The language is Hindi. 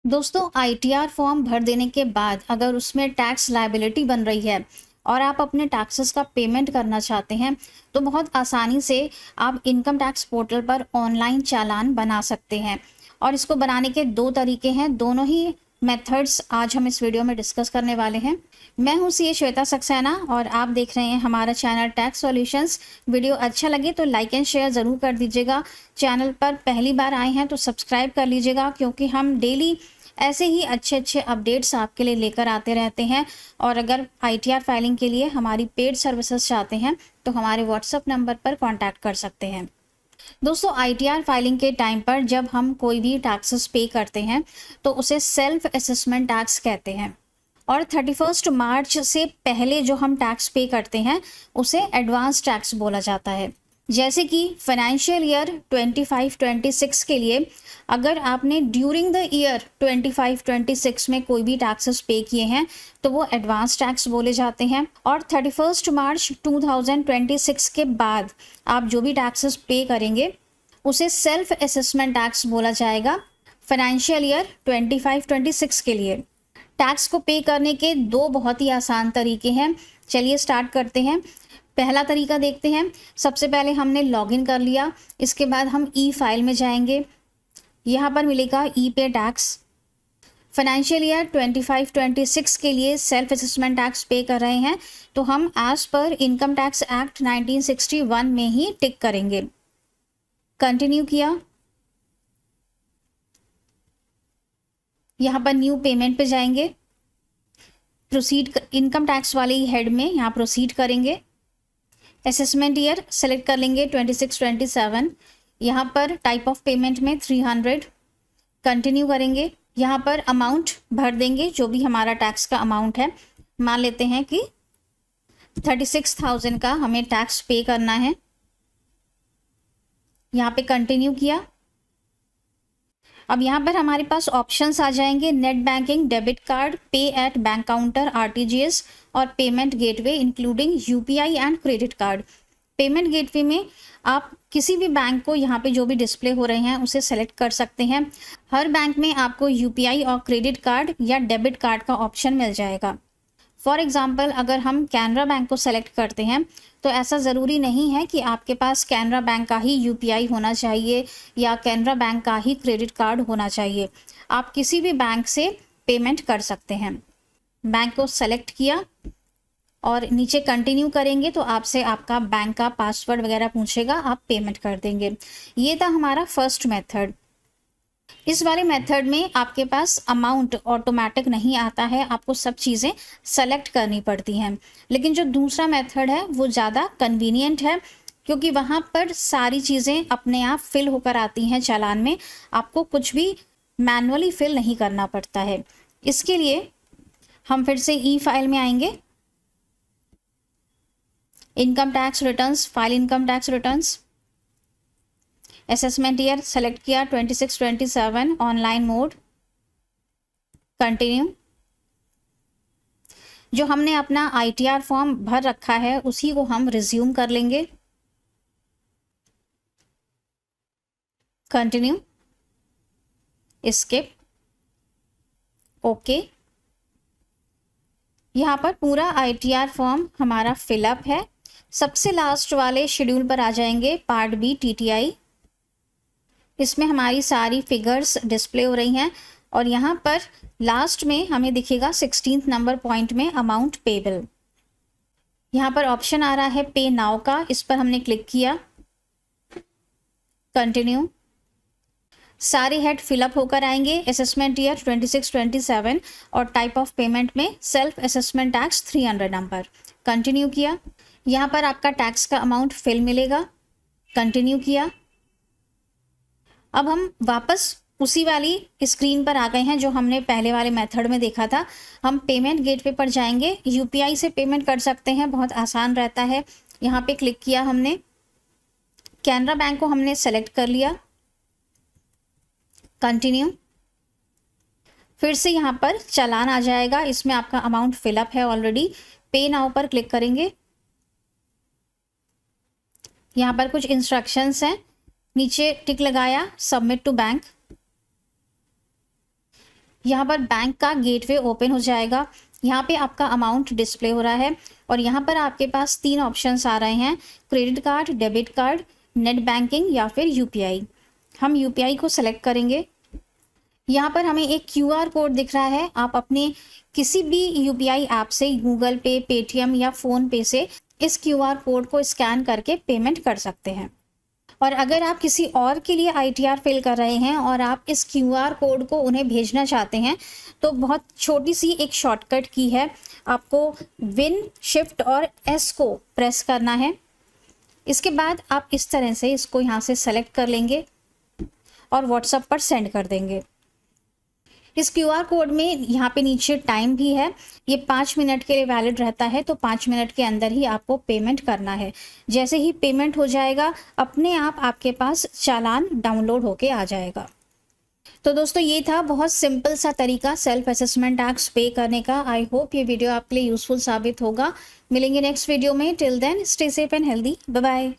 दोस्तों आईटीआर फॉर्म भर देने के बाद अगर उसमें टैक्स लायबिलिटी बन रही है और आप अपने टैक्सेस का पेमेंट करना चाहते हैं तो बहुत आसानी से आप इनकम टैक्स पोर्टल पर ऑनलाइन चालान बना सकते हैं। और इसको बनाने के दो तरीके हैं, दोनों ही मेथड्स आज हम इस वीडियो में डिस्कस करने वाले हैं। मैं हूं सीए श्वेता सक्सेना और आप देख रहे हैं हमारा चैनल टैक्स सॉल्यूशंस। वीडियो अच्छा लगे तो लाइक एंड शेयर ज़रूर कर दीजिएगा। चैनल पर पहली बार आए हैं तो सब्सक्राइब कर लीजिएगा, क्योंकि हम डेली ऐसे ही अच्छे अच्छे अपडेट्स आपके लिए लेकर आते रहते हैं। और अगर आईटीआर फाइलिंग के लिए हमारी पेड सर्विसेज चाहते हैं तो हमारे व्हाट्सएप नंबर पर कांटेक्ट कर सकते हैं। दोस्तों आईटीआर फाइलिंग के टाइम पर जब हम कोई भी टैक्सेस पे करते हैं तो उसे सेल्फ असेसमेंट टैक्स कहते हैं। और 31 मार्च से पहले जो हम टैक्स पे करते हैं उसे एडवांस टैक्स बोला जाता है। जैसे कि फाइनेंशियल ईयर 25-26 के लिए अगर आपने ड्यूरिंग द ईयर 25-26 में कोई भी टैक्सेस पे किए हैं तो वो एडवांस टैक्स बोले जाते हैं। और 31 मार्च 2026 के बाद आप जो भी टैक्सेस पे करेंगे उसे सेल्फ असेसमेंट टैक्स बोला जाएगा फाइनेंशियल ईयर 25-26 के लिए। टैक्स को पे करने के दो बहुत ही आसान तरीके हैं। चलिए स्टार्ट करते हैं। पहला तरीका देखते हैं। सबसे पहले हमने लॉगिन कर लिया, इसके बाद हम ई फाइल में जाएंगे। यहाँ पर मिलेगा ई पे टैक्स। फाइनेंशियल ईयर 25-26 के लिए सेल्फ असेसमेंट टैक्स पे कर रहे हैं तो हम as per income tax act 1961 में ही टिक करेंगे। कंटिन्यू किया। यहाँ पर न्यू पेमेंट पे जाएंगे, प्रोसीड इनकम टैक्स वाले ही हेड में यहाँ प्रोसीड करेंगे। असेसमेंट ईयर सेलेक्ट कर लेंगे 26-27। यहाँ पर टाइप ऑफ पेमेंट में 300 कंटिन्यू करेंगे। यहाँ पर अमाउंट भर देंगे जो भी हमारा टैक्स का अमाउंट है। मान लेते हैं कि 36,000 का हमें टैक्स पे करना है। यहाँ पे कंटिन्यू किया। अब यहाँ पर हमारे पास ऑप्शंस आ जाएंगे, नेट बैंकिंग, डेबिट कार्ड, पे एट बैंक काउंटर, आरटीजीएस और payment gateway including UPI and credit card. Payment gateway में आप किसी भी बैंक को यहाँ पे जो भी डिस्प्ले हो रहे हैं उसे सेलेक्ट कर सकते हैं। हर बैंक में आपको यूपीआई और क्रेडिट कार्ड या डेबिट कार्ड का ऑप्शन मिल जाएगा। फॉर एग्जाम्पल अगर हम कैनरा बैंक को सेलेक्ट करते हैं तो ऐसा ज़रूरी नहीं है कि आपके पास कैनरा बैंक का ही यूपीआई होना चाहिए या कैनरा बैंक का ही क्रेडिट कार्ड होना चाहिए। आप किसी भी बैंक से पेमेंट कर सकते हैं। बैंक को सेलेक्ट किया और नीचे कंटिन्यू करेंगे तो आपसे आपका बैंक का पासवर्ड वगैरह पूछेगा, आप पेमेंट कर देंगे। ये था हमारा फर्स्ट मेथड। इस वाले मेथड में आपके पास अमाउंट ऑटोमेटिक नहीं आता है, आपको सब चीज़ें सेलेक्ट करनी पड़ती हैं। लेकिन जो दूसरा मेथड है वो ज़्यादा कन्वीनियंट है, क्योंकि वहाँ पर सारी चीज़ें अपने आप फिल होकर आती हैं चालान में, आपको कुछ भी मैनुअली फिल नहीं करना पड़ता है। इसके लिए हम फिर से ई फाइल में आएंगे, income tax returns, file income tax returns. Assessment year select किया 26-27 ऑनलाइन मोड, कंटिन्यू। जो हमने अपना आईटीआर फॉर्म भर रखा है उसी को हम रिज्यूम कर लेंगे, कंटिन्यू, स्किप, ओके। यहाँ पर पूरा आईटीआर फॉर्म हमारा फिलअप है। सबसे लास्ट वाले शेड्यूल पर आ जाएंगे, पार्ट बी टीटीआई। इसमें हमारी सारी फिगर्स डिस्प्ले हो रही हैं और यहाँ पर लास्ट में हमें दिखेगा 16th नंबर पॉइंट में अमाउंट पेबल। यहाँ पर ऑप्शन आ रहा है पे नाउ का, इस पर हमने क्लिक किया, कंटिन्यू। सारे हेड फिलअप होकर आएंगे। असेसमेंट ईयर 26-27 और टाइप ऑफ पेमेंट में self assessment tax 300 number, continue किया। यहाँ पर आपका टैक्स का अमाउंट फिल मिलेगा, कंटिन्यू किया। अब हम वापस उसी वाली स्क्रीन पर आ गए हैं जो हमने पहले वाले मेथड में देखा था। हम पेमेंट गेटवे पर जाएंगे, यूपीआई से पेमेंट कर सकते हैं, बहुत आसान रहता है। यहाँ पे क्लिक किया हमने, कैनरा बैंक को हमने सेलेक्ट कर लिया, कंटिन्यू। फिर से यहाँ पर चालान आ जाएगा, इसमें आपका अमाउंट फिलअप है ऑलरेडी। पे नाउ पर क्लिक करेंगे। यहाँ पर कुछ इंस्ट्रक्शंस हैं, नीचे टिक लगाया, सबमिट टू बैंक। यहाँ पर बैंक का गेटवे ओपन हो जाएगा। यहाँ पे आपका अमाउंट डिस्प्ले हो रहा है और यहाँ पर आपके पास 3 ऑप्शंस आ रहे हैं, credit card, debit card, net banking या फिर यूपीआई। हम यूपीआई को सेलेक्ट करेंगे। यहाँ पर हमें एक क्यूआर कोड दिख रहा है। आप अपने किसी भी यूपीआई ऐप से, गूगल पे, पेटीएम या फ़ोन पे से इस क्यूआर कोड को स्कैन करके पेमेंट कर सकते हैं। और अगर आप किसी और के लिए आईटीआर फिल कर रहे हैं और आप इस क्यूआर कोड को उन्हें भेजना चाहते हैं तो बहुत छोटी सी एक शॉर्टकट की है। आपको विन, शिफ्ट और एस को प्रेस करना है। इसके बाद आप इस तरह से इसको यहाँ से सेलेक्ट कर लेंगे और व्हाट्सएप पर सेंड कर देंगे। इस क्यूआर कोड में यहाँ पे नीचे टाइम भी है, ये 5 मिनट के लिए वैलिड रहता है, तो 5 मिनट के अंदर ही आपको पेमेंट करना है। जैसे ही पेमेंट हो जाएगा अपने आप आपके पास चालान डाउनलोड होके आ जाएगा। तो दोस्तों ये था बहुत सिंपल सा तरीका सेल्फ असेसमेंट टैक्स पे करने का। आई होप ये वीडियो आपके लिए यूजफुल साबित होगा। मिलेंगे नेक्स्ट वीडियो में। Till then stay safe and healthy. Bye bye.